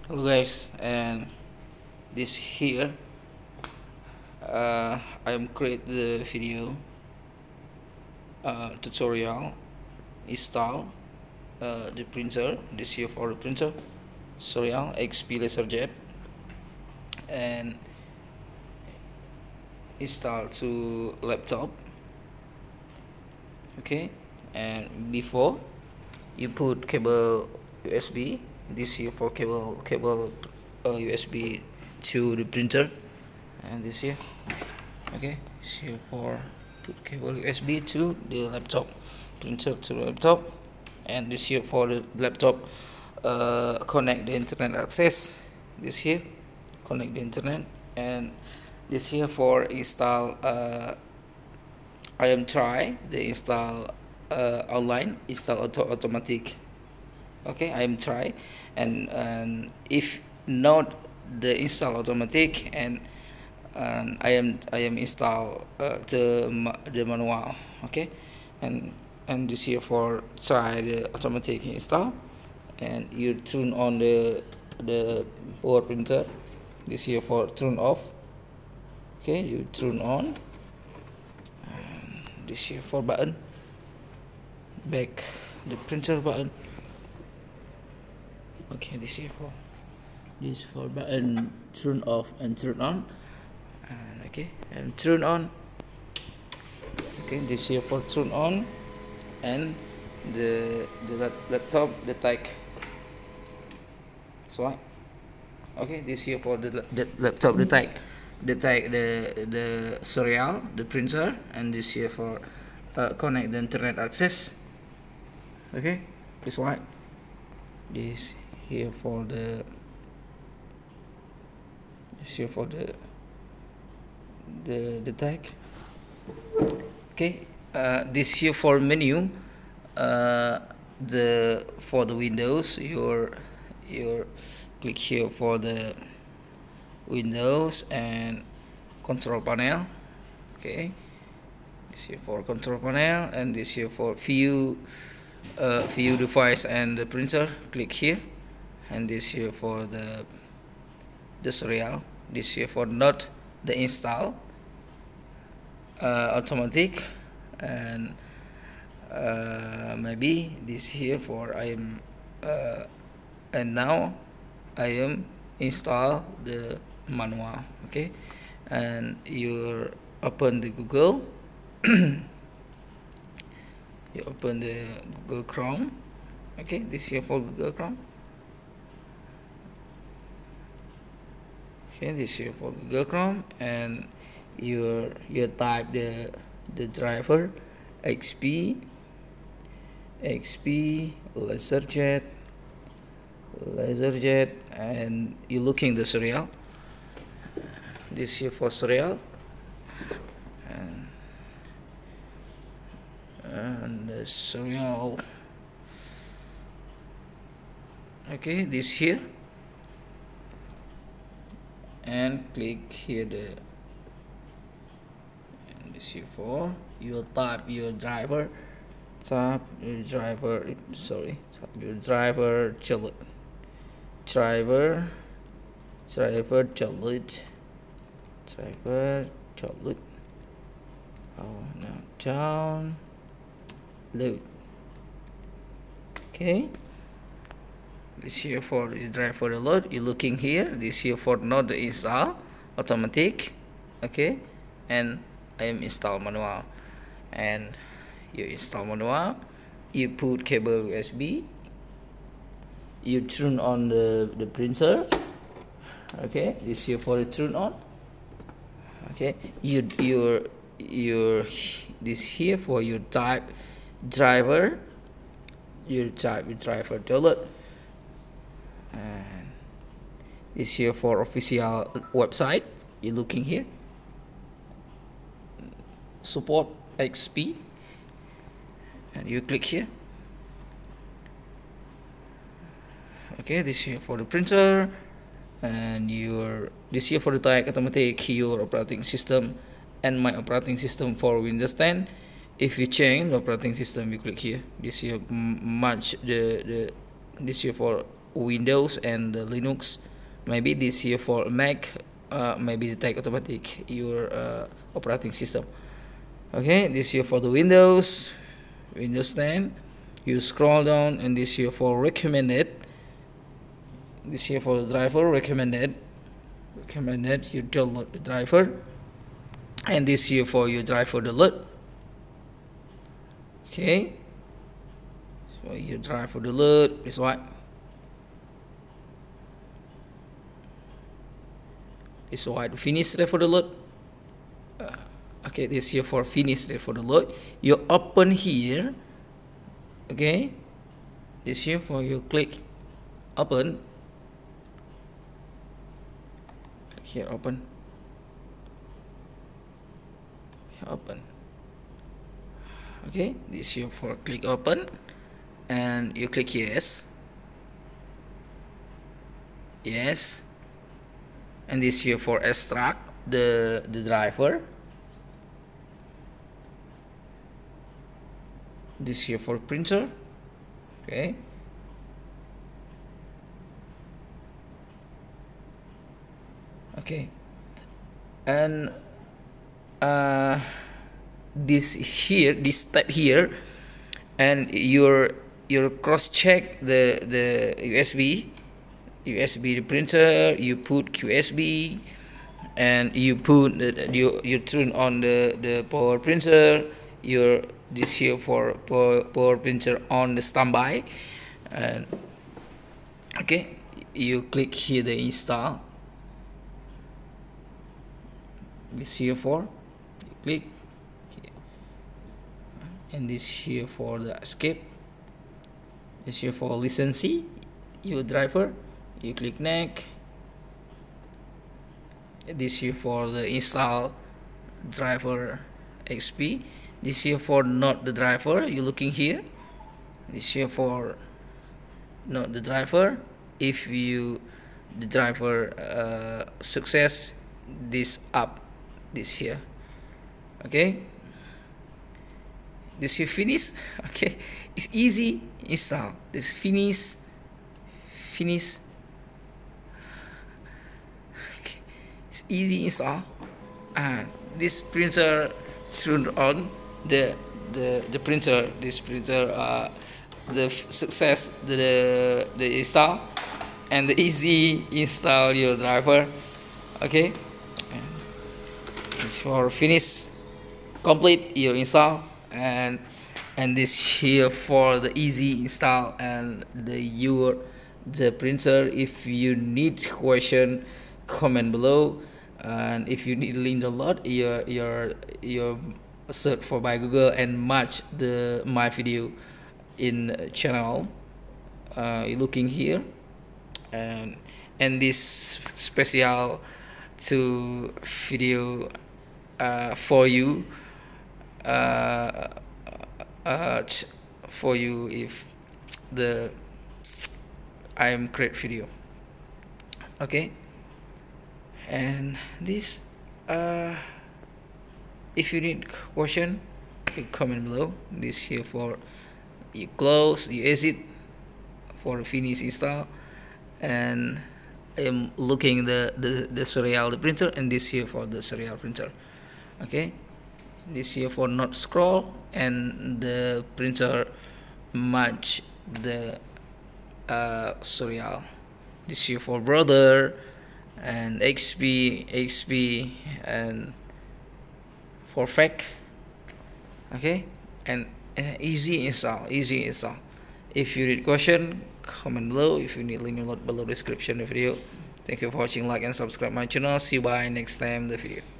Hello guys, and this here I am create the video tutorial install the printer. This here for the printer Serial XP LaserJet, and install to laptop. Okay, and before you put cable USB. This here for cable USB to the printer, and this here, okay, this here for put cable USB to the laptop, printer to the laptop, and this here for the laptop connect the internet access. This here connect the internet, and this here for install I am try the install online, install automatic. Okay, I am try, and if not the install automatic, and I am install the manual. Okay, and this here for try the automatic install, and you turn on the power printer. This here for turn off. Okay, you turn on, and this here for button back the printer button. Okay, this for button turn off and turn on, and okay, and turn on. Okay, this here for turn on, and the laptop detect. So okay, this here for the laptop detect the serial, the printer, and this here for connect the internet access. Okay, this one, this here for the tag. Okay, this here for menu, the for the Windows, your click here for the Windows and control panel. Okay, this here for control panel, and this here for view device and the printer. Click here, and this here for the serial. This here for not the install automatic, and maybe this here for I am and now I am install the manual. Okay, and you open the Google. You open the Google Chrome. Okay, this here for Google Chrome. Okay, this here for Google Chrome, and you type the driver XP LaserJet, and you looking the serial. This here for serial, and the serial. Okay, this here, and click here and this here for you type your driver, type your driver oh no, download. Okay, this here for the driver download. You looking here, this here for not the install automatic. Okay, and I am install manual, and you install manual. You put cable USB. You turn on the printer. Okay, this here for the turn on. Okay, your this here for your type driver. You type your driver download, and this here for official website. You looking here, support XP, and you click here. Okay, this here for the printer, and this here for the tag automatic, your operating system, and my operating system for Windows 10. If you change the operating system, you click here. This here match the this here for Windows and Linux. Maybe this here for Mac, maybe detect automatic your operating system. Okay, this here for the Windows 10. You scroll down, and this here for recommended. This here for the driver recommended. You download the driver, and this here for your driver download. Okay, so your driver download is what? Is what finish driver download. Okay, this here for finish driver download. You open here. Okay, this here for you click open. Click here open. Open. Okay, this here for click open, and you click yes. Yes. And this here for extract the driver. This here for printer. Okay. Okay. And this step here, and your cross check the USB the printer. You put QSB, and you put you turn on the power printer. This here for power printer on the standby, and okay, you click here the install. This here for you click here. And this here for the escape. This here for license your driver. You click next. This here for the install driver XP. This here for not the driver. You looking here. This here for not the driver. If you the driver success, this up this here. Okay, this here finish. Okay, it's easy install. This finish. Okay, it's easy install. And this printer turned on the printer. This printer the success the install, and the easy install your driver. Okay, it's for finish complete your install, and this here for the easy install and the printer. If you need question, comment below, and if you need link download, your search for by Google and match my video in channel. You're looking here, and this special to video for you if I'm create video. Okay, and this if you need question, comment below. This here for you close, you exit for finish install, and I'm looking the serial the printer, and this here for the serial printer. Okay, this here for not scroll, and the printer match the serial. This here for brother, and XP, and for fake. Okay, and easy install. If you need question, comment below. If you need link below description of the video. Thank you for watching. Like and subscribe my channel. See you by next time the video.